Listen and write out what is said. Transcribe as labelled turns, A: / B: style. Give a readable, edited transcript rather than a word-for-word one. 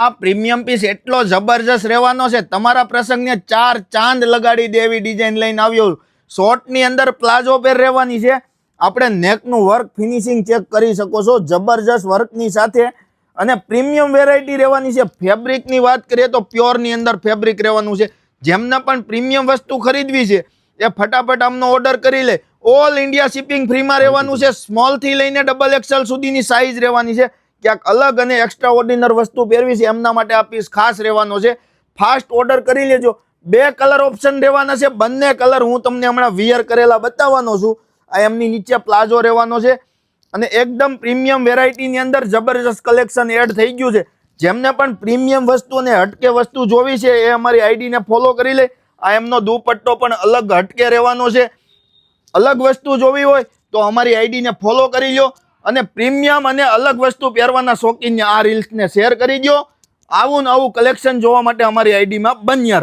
A: આ premium piece એટલો જબરજસ્ત રહેવાનો છે, તમારા પ્રસંગને 4 ચાંદ લગાડી દે એવી ડિઝાઇન લઈને આવ્યો. શોર્ટની અંદર પ્લાઝો પેર રહેવાની છે. આપણે નેકનું વર્ક ફિનિશિંગ ચેક કરી શકો છો, જબરજસ્ત વર્કની સાથે. અને પ્રીમિયમ વેરાયટી રહેવાની છે. ફેબ્રિકની વાત કરીએ તો પ્યોરની અંદર ફેબ્રિક રહેવાનું છે. જેમને પણ પ્રીમિયમ વસ્તુ ખરીદવી છે એ ફટાફટ આમનો ઓર્ડર કરી લે. ઓલ ઇન્ડિયા શિપિંગ ફ્રીમાં રહેવાનું છે. સ્મોલથી લઈને ડબલ એક્સેલ સુધીની સાઇઝ રહેવાની છે. ક્યાંક અલગ અને એક્સ્ટ્રા ઓર્ડિનર વસ્તુ પહેરવી છે એમના માટે આ પીસ ખાસ રહેવાનો છે. ફાસ્ટ ઓર્ડર કરી લેજો. 2 કલર ઓપ્શન રહેવાના છે. બંને કલર હું તમને હમણાં વિયર કરેલા બતાવવાનો છું. આ એમની નીચે પ્લાઝો રહેવાનો છે. અને એકદમ પ્રીમિયમ વેરાયટીની અંદર જબરજસ્ત કલેક્શન એડ થઈ ગયું છે. જેમને પણ પ્રીમિયમ વસ્તુ અને હટકે વસ્તુ જોવી છે એ અમારી આઈડીને ફોલો કરી લે. આ એમનો દુપટ્ટો પણ અલગ હટકે રહેવાનો છે. અલગ વસ્તુ જોવી હોય તો અમારી આઈડીને ફોલો કરી લો. અને પ્રીમિયમ અને અલગ વસ્તુ પહેરવાના શોખીનને આ રીલ્સને શેર કરી દો. આવું કલેક્શન જોવા માટે અમારી આઈડીમાં બન્યા.